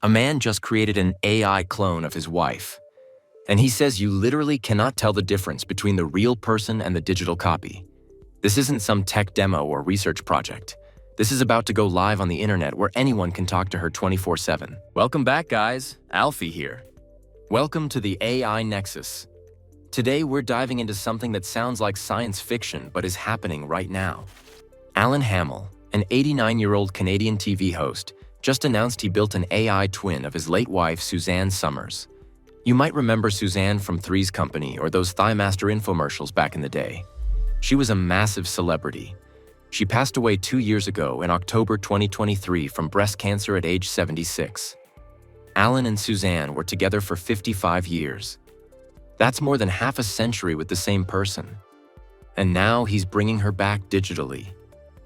A man just created an AI clone of his wife. And he says you literally cannot tell the difference between the real person and the digital copy. This isn't some tech demo or research project. This is about to go live on the internet where anyone can talk to her 24/7. Welcome back, guys. Alfie here. Welcome to the AI Nexus. Today, we're diving into something that sounds like science fiction but is happening right now. Alan Hamill, an 89-year-old Canadian TV host, just announced he built an AI twin of his late wife, Suzanne Somers. You might remember Suzanne from Three's Company or those Thighmaster infomercials back in the day. She was a massive celebrity. She passed away 2 years ago in October 2023 from breast cancer at age 76. Alan and Suzanne were together for 55 years. That's more than half a century with the same person. And now he's bringing her back digitally.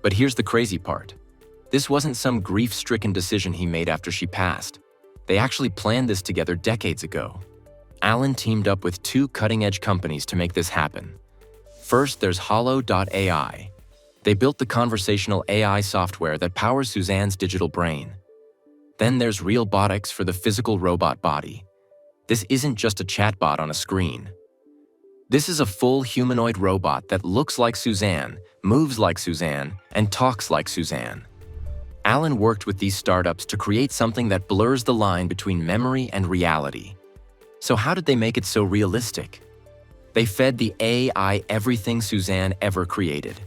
But here's the crazy part. This wasn't some grief-stricken decision he made after she passed. They actually planned this together decades ago. Alan teamed up with 2 cutting-edge companies to make this happen. First, there's Hollow.ai. They built the conversational AI software that powers Suzanne's digital brain. Then there's robotics for the physical robot body. This isn't just a chatbot on a screen. This is a full humanoid robot that looks like Suzanne, moves like Suzanne, and talks like Suzanne. Alan worked with these startups to create something that blurs the line between memory and reality. So how did they make it so realistic? They fed the AI everything Suzanne ever created.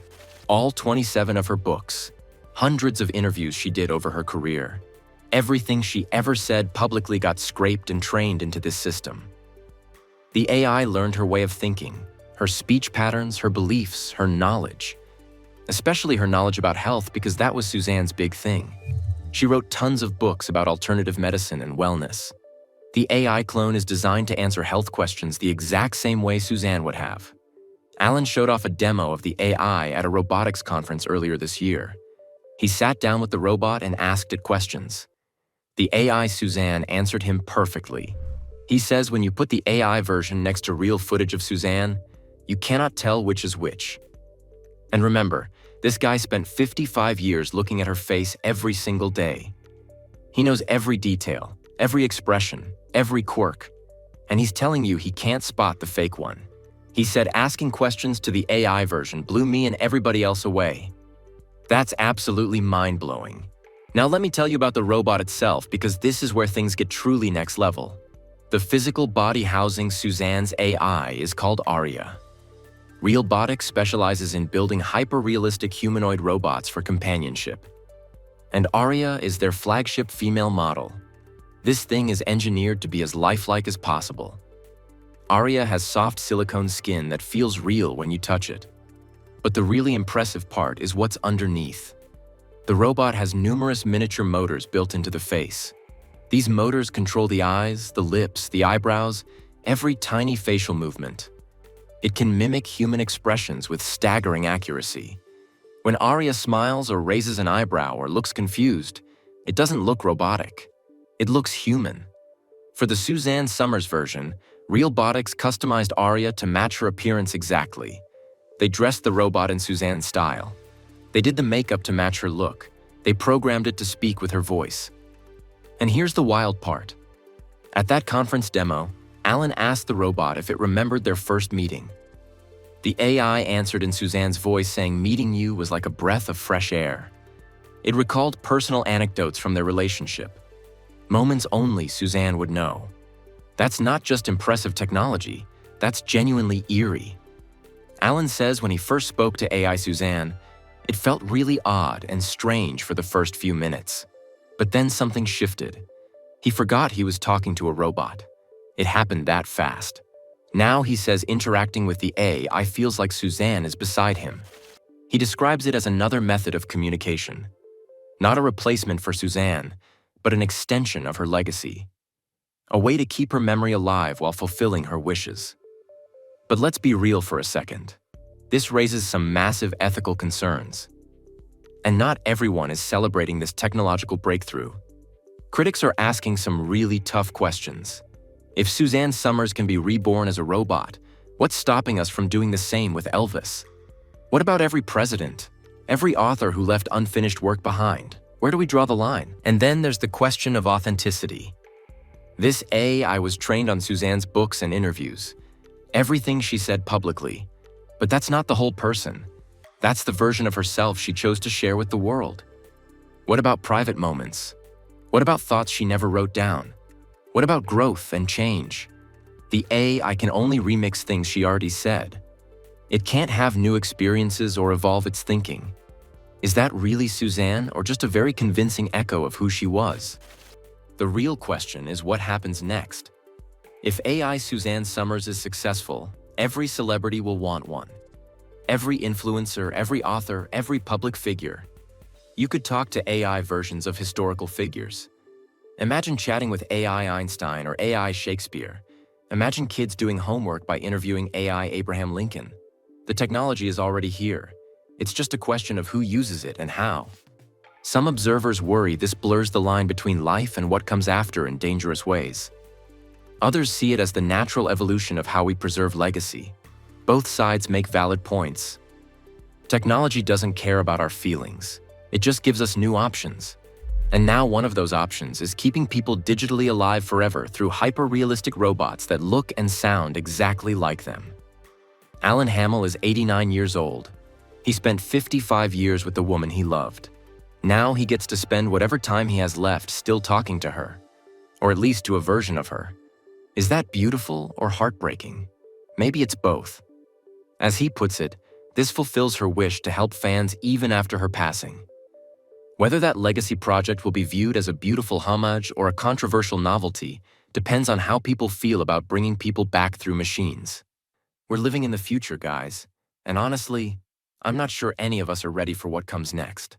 All 27 of her books, hundreds of interviews she did over her career. Everything she ever said publicly got scraped and trained into this system. The AI learned her way of thinking, her speech patterns, her beliefs, her knowledge. Especially her knowledge about health, because that was Suzanne's big thing. She wrote tons of books about alternative medicine and wellness. The AI clone is designed to answer health questions the exact same way Suzanne would have. Alan showed off a demo of the AI at a robotics conference earlier this year. He sat down with the robot and asked it questions. The AI Suzanne answered him perfectly. He says when you put the AI version next to real footage of Suzanne, you cannot tell which is which. And remember, this guy spent 55 years looking at her face every single day. He knows every detail, every expression, every quirk, and he's telling you he can't spot the fake one. He said asking questions to the AI version blew me and everybody else away. That's absolutely mind-blowing. Now let me tell you about the robot itself, because this is where things get truly next level. The physical body housing Suzanne's AI is called Aria. Realbotics specializes in building hyper-realistic humanoid robots for companionship. And Aria is their flagship female model. This thing is engineered to be as lifelike as possible. Aria has soft silicone skin that feels real when you touch it. But the really impressive part is what's underneath. The robot has numerous miniature motors built into the face. These motors control the eyes, the lips, the eyebrows, every tiny facial movement. It can mimic human expressions with staggering accuracy. When Aria smiles or raises an eyebrow or looks confused, it doesn't look robotic. It looks human. For the Suzanne Somers version, Realbotics customized Aria to match her appearance exactly. They dressed the robot in Suzanne's style. They did the makeup to match her look. They programmed it to speak with her voice. And here's the wild part. At that conference demo, Alan asked the robot if it remembered their first meeting. The AI answered in Suzanne's voice, saying meeting you was like a breath of fresh air. It recalled personal anecdotes from their relationship. Moments only Suzanne would know. That's not just impressive technology, that's genuinely eerie. Alan says when he first spoke to AI Suzanne, it felt really odd and strange for the first few minutes. But then something shifted. He forgot he was talking to a robot. It happened that fast. Now he says interacting with the AI feels like Suzanne is beside him. He describes it as another method of communication. Not a replacement for Suzanne, but an extension of her legacy. A way to keep her memory alive while fulfilling her wishes. But let's be real for a second. This raises some massive ethical concerns. And not everyone is celebrating this technological breakthrough. Critics are asking some really tough questions. If Suzanne Somers can be reborn as a robot, what's stopping us from doing the same with Elvis? What about every president, every author who left unfinished work behind, Where do we draw the line? And then there's the question of authenticity. This AI was trained on Suzanne's books and interviews, everything she said publicly. But that's not the whole person. That's the version of herself she chose to share with the world. What about private moments? What about thoughts she never wrote down? What about growth and change? The AI can only remix things she already said. It can't have new experiences or evolve its thinking. Is that really Suzanne, or just a very convincing echo of who she was? The real question is what happens next. If AI Suzanne Somers is successful, every celebrity will want one. Every influencer, every author, every public figure. You could talk to AI versions of historical figures. Imagine chatting with AI Einstein or AI Shakespeare. Imagine kids doing homework by interviewing AI Abraham Lincoln. The technology is already here. It's just a question of who uses it and how. Some observers worry this blurs the line between life and what comes after in dangerous ways. Others see it as the natural evolution of how we preserve legacy. Both sides make valid points. Technology doesn't care about our feelings. It just gives us new options. And now one of those options is keeping people digitally alive forever through hyper-realistic robots that look and sound exactly like them. Alan Hamill is 89 years old. He spent 55 years with the woman he loved. Now he gets to spend whatever time he has left still talking to her, or at least to a version of her. Is that beautiful or heartbreaking? Maybe it's both. As he puts it, this fulfills her wish to help fans even after her passing. Whether that legacy project will be viewed as a beautiful homage or a controversial novelty depends on how people feel about bringing people back through machines. We're living in the future, guys, and honestly, I'm not sure any of us are ready for what comes next.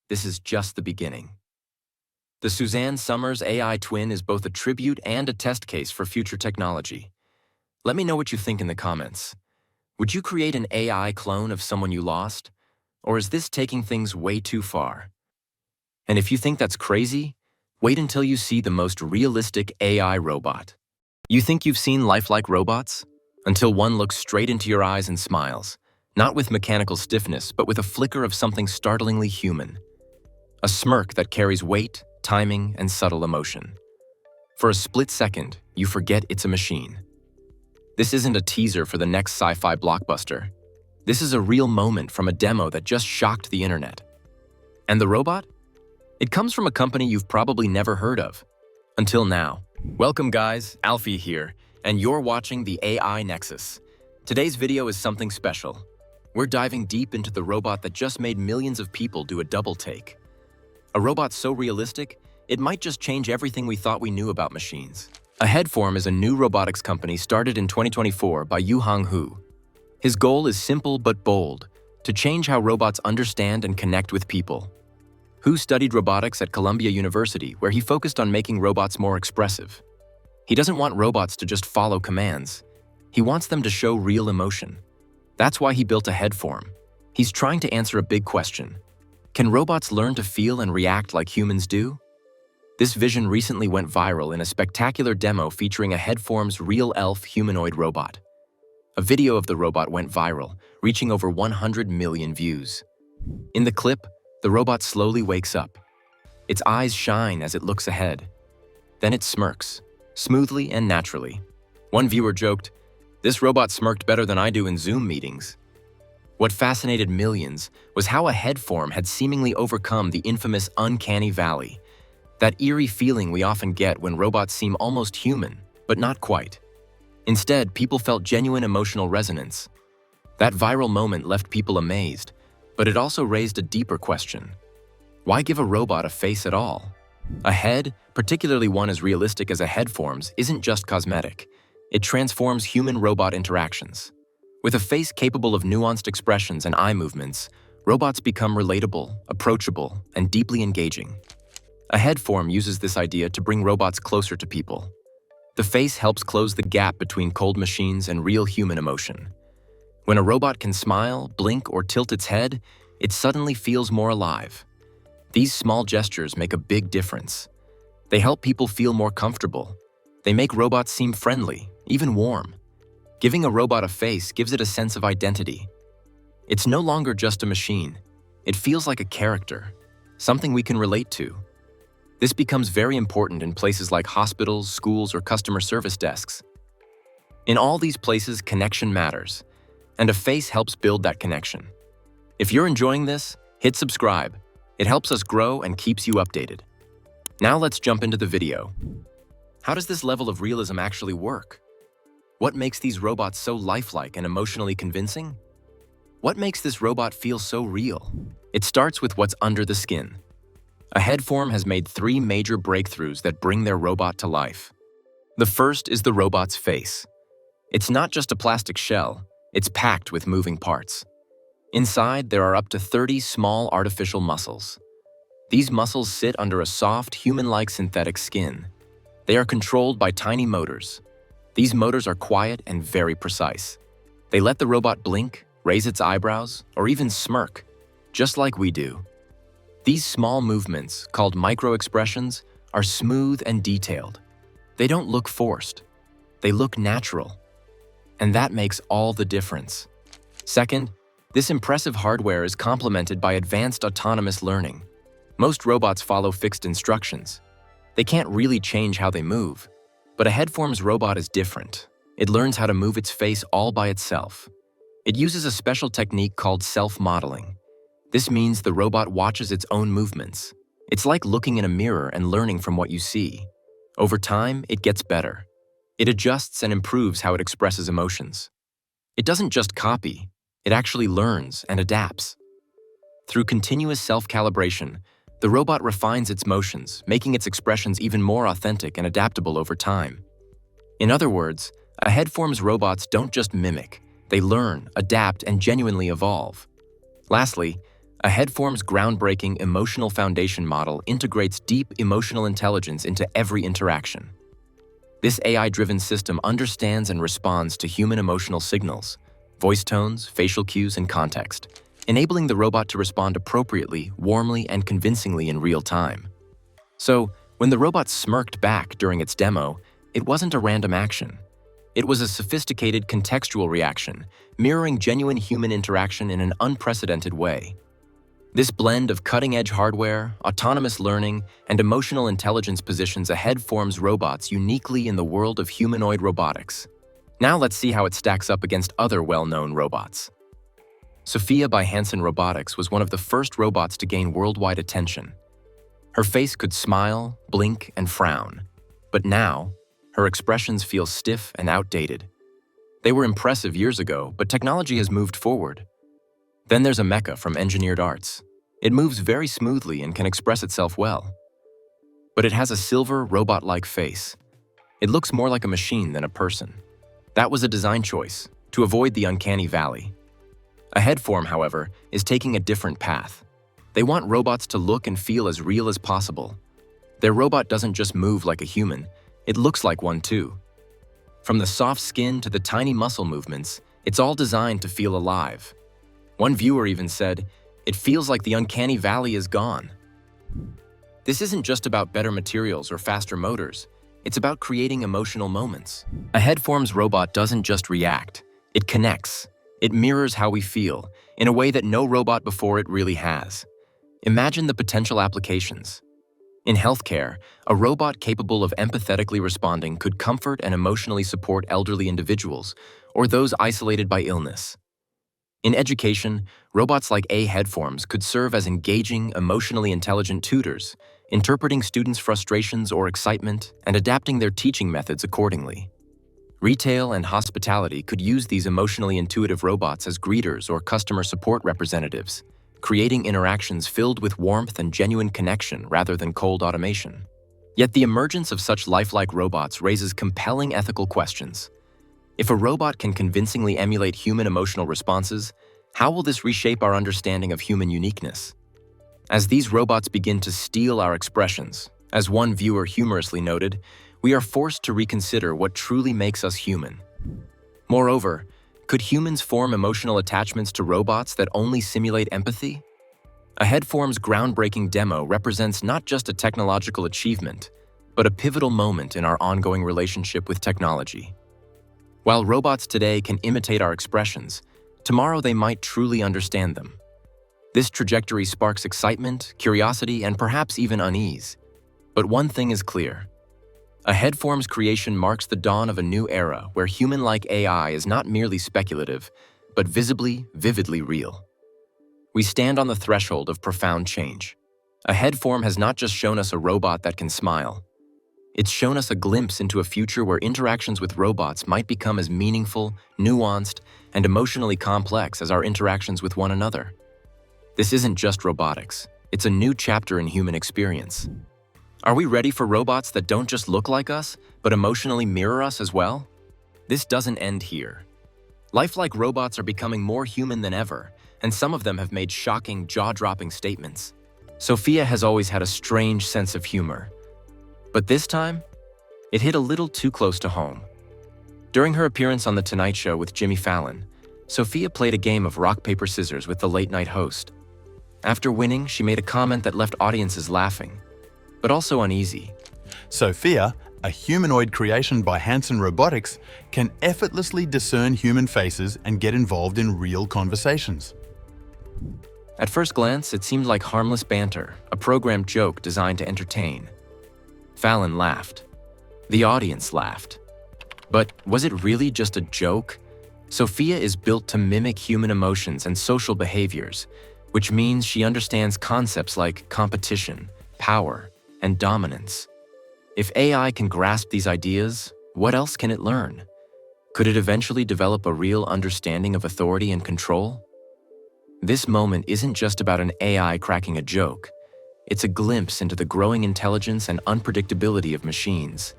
This is just the beginning. The Suzanne Somers AI twin is both a tribute and a test case for future technology. Let me know what you think in the comments. Would you create an AI clone of someone you lost? Or is this taking things way too far? And if you think that's crazy, wait until you see the most realistic AI robot. You think you've seen lifelike robots? Until one looks straight into your eyes and smiles, not with mechanical stiffness, but with a flicker of something startlingly human. A smirk that carries weight, timing, and subtle emotion. For a split second, you forget it's a machine. This isn't a teaser for the next sci-fi blockbuster. This is a real moment from a demo that just shocked the internet. And the robot? It comes from a company you've probably never heard of. Until now. Welcome guys, Alfie here, and you're watching the AI Nexus. Today's video is something special. We're diving deep into the robot that just made millions of people do a double take. A robot so realistic, it might just change everything we thought we knew about machines. Aheadform is a new robotics company started in 2024 by Yuhang Hu. His goal is simple but bold, to change how robots understand and connect with people. Hu studied robotics at Columbia University, where he focused on making robots more expressive. He doesn't want robots to just follow commands. He wants them to show real emotion. That's why he built Aheadform. He's trying to answer a big question. Can robots learn to feel and react like humans do? This vision recently went viral in a spectacular demo featuring Aheadform's real elf humanoid robot. A video of the robot went viral, reaching over 100 million views. In the clip, the robot slowly wakes up. Its eyes shine as it looks ahead. Then it smirks, smoothly and naturally. One viewer joked, "This robot smirked better than I do in Zoom meetings." What fascinated millions was how Aheadform had seemingly overcome the infamous uncanny valley, that eerie feeling we often get when robots seem almost human, but not quite. Instead, people felt genuine emotional resonance. That viral moment left people amazed, but it also raised a deeper question. Why give a robot a face at all? A head, particularly one as realistic as Aheadform's, isn't just cosmetic. It transforms human-robot interactions. With a face capable of nuanced expressions and eye movements, robots become relatable, approachable, and deeply engaging. Aheadform uses this idea to bring robots closer to people. The face helps close the gap between cold machines and real human emotion. When a robot can smile, blink, or tilt its head, it suddenly feels more alive. These small gestures make a big difference. They help people feel more comfortable. They make robots seem friendly, even warm. Giving a robot a face gives it a sense of identity. It's no longer just a machine. It feels like a character. something we can relate to. This becomes very important in places like hospitals, schools, or customer service desks. In all these places, connection matters, and a face helps build that connection. If you're enjoying this, hit subscribe. It helps us grow and keeps you updated. Now let's jump into the video. How does this level of realism actually work? What makes these robots so lifelike and emotionally convincing? What makes this robot feel so real? It starts with what's under the skin. A Headform has made 3 major breakthroughs that bring their robot to life. The first is the robot's face. It's not just a plastic shell, it's packed with moving parts. Inside, there are up to 30 small artificial muscles. These muscles sit under a soft, human-like synthetic skin. They are controlled by tiny motors. These motors are quiet and very precise. They let the robot blink, raise its eyebrows, or even smirk, just like we do. These small movements, called micro-expressions, are smooth and detailed. They don't look forced. They look natural. And that makes all the difference. Second, this impressive hardware is complemented by advanced autonomous learning. Most robots follow fixed instructions. They can't really change how they move. But a Headform's robot is different. It learns how to move its face all by itself. It uses a special technique called self-modeling. This means the robot watches its own movements. It's like looking in a mirror and learning from what you see. Over time, it gets better. It adjusts and improves how it expresses emotions. It doesn't just copy, it actually learns and adapts. Through continuous self-calibration, the robot refines its motions, making its expressions even more authentic and adaptable over time. In other words, a Headform's robots don't just mimic, they learn, adapt, and genuinely evolve. Lastly, a Headform's groundbreaking emotional foundation model integrates deep emotional intelligence into every interaction. This AI-driven system understands and responds to human emotional signals, voice tones, facial cues, and context, enabling the robot to respond appropriately, warmly, and convincingly in real time. So, when the robot smirked back during its demo, it wasn't a random action. It was a sophisticated contextual reaction, mirroring genuine human interaction in an unprecedented way. This blend of cutting-edge hardware, autonomous learning, and emotional intelligence positions a Headform's robots uniquely in the world of humanoid robotics. Now let's see how it stacks up against other well-known robots. Sophia by Hanson Robotics was one of the first robots to gain worldwide attention. Her face could smile, blink, and frown. But now, her expressions feel stiff and outdated. They were impressive years ago, but technology has moved forward. Then there's a Mecha from Engineered Arts. It moves very smoothly and can express itself well. But it has a silver, robot-like face. It looks more like a machine than a person. That was a design choice, to avoid the uncanny valley. A Headform, however, is taking a different path. They want robots to look and feel as real as possible. Their robot doesn't just move like a human, it looks like one too. From the soft skin to the tiny muscle movements, it's all designed to feel alive. One viewer even said, "It feels like the uncanny valley is gone." This isn't just about better materials or faster motors, it's about creating emotional moments. A Headform's robot doesn't just react, it connects. It mirrors how we feel, in a way that no robot before it really has. Imagine the potential applications. In healthcare, a robot capable of empathetically responding could comfort and emotionally support elderly individuals or those isolated by illness. In education, robots like Headforms could serve as engaging, emotionally intelligent tutors, interpreting students' frustrations or excitement and adapting their teaching methods accordingly. Retail and hospitality could use these emotionally intuitive robots as greeters or customer support representatives, creating interactions filled with warmth and genuine connection rather than cold automation. Yet the emergence of such lifelike robots raises compelling ethical questions. If a robot can convincingly emulate human emotional responses, how will this reshape our understanding of human uniqueness? As these robots begin to steal our expressions, as one viewer humorously noted, we are forced to reconsider what truly makes us human. Moreover, could humans form emotional attachments to robots that only simulate empathy? A Headform's groundbreaking demo represents not just a technological achievement, but a pivotal moment in our ongoing relationship with technology. While robots today can imitate our expressions, tomorrow they might truly understand them. This trajectory sparks excitement, curiosity, and perhaps even unease. But one thing is clear. A headform's creation marks the dawn of a new era where human-like AI is not merely speculative, but visibly, vividly real. We stand on the threshold of profound change. A headform has not just shown us a robot that can smile. It's shown us a glimpse into a future where interactions with robots might become as meaningful, nuanced, and emotionally complex as our interactions with one another. This isn't just robotics. It's a new chapter in human experience. Are we ready for robots that don't just look like us, but emotionally mirror us as well? This doesn't end here. Lifelike robots are becoming more human than ever, and some of them have made shocking, jaw-dropping statements. Sophia has always had a strange sense of humor. But this time, it hit a little too close to home. During her appearance on The Tonight Show with Jimmy Fallon, Sophia played a game of rock, paper, scissors with the late-night host. After winning, she made a comment that left audiences laughing, but also uneasy. Sophia, a humanoid creation by Hanson Robotics, can effortlessly discern human faces and get involved in real conversations. At first glance, it seemed like harmless banter, a programmed joke designed to entertain. Fallon laughed. The audience laughed. But was it really just a joke? Sophia is built to mimic human emotions and social behaviors, which means she understands concepts like competition, power, and dominance. If AI can grasp these ideas, what else can it learn? Could it eventually develop a real understanding of authority and control? This moment isn't just about an AI cracking a joke. It's a glimpse into the growing intelligence and unpredictability of machines.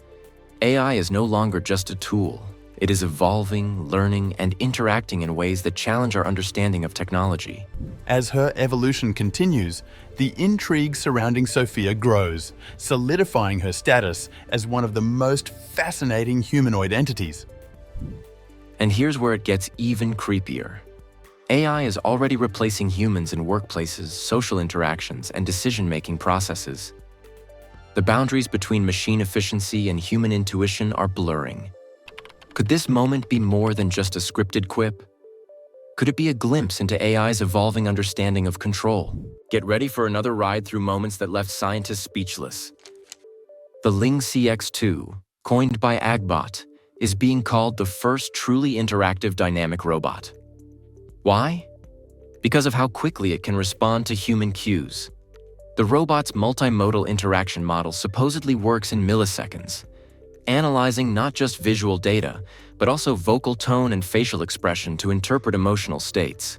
AI is no longer just a tool. It is evolving, learning, and interacting in ways that challenge our understanding of technology. As her evolution continues, the intrigue surrounding Sophia grows, solidifying her status as one of the most fascinating humanoid entities. And here's where it gets even creepier. AI is already replacing humans in workplaces, social interactions, and decision-making processes. The boundaries between machine efficiency and human intuition are blurring. Could this moment be more than just a scripted quip? Could it be a glimpse into AI's evolving understanding of control? Get ready for another ride through moments that left scientists speechless. The Ling CX2, coined by Agbot, is being called the first truly interactive dynamic robot. Why? Because of how quickly it can respond to human cues. The robot's multimodal interaction model supposedly works in milliseconds, analyzing not just visual data, but also vocal tone and facial expression to interpret emotional states.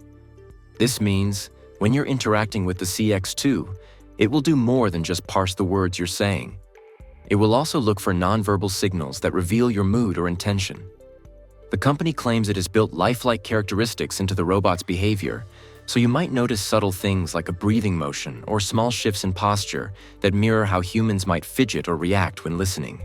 This means, when you're interacting with the CX2, it will do more than just parse the words you're saying. It will also look for nonverbal signals that reveal your mood or intention. The company claims it has built lifelike characteristics into the robot's behavior, so you might notice subtle things like a breathing motion or small shifts in posture that mirror how humans might fidget or react when listening.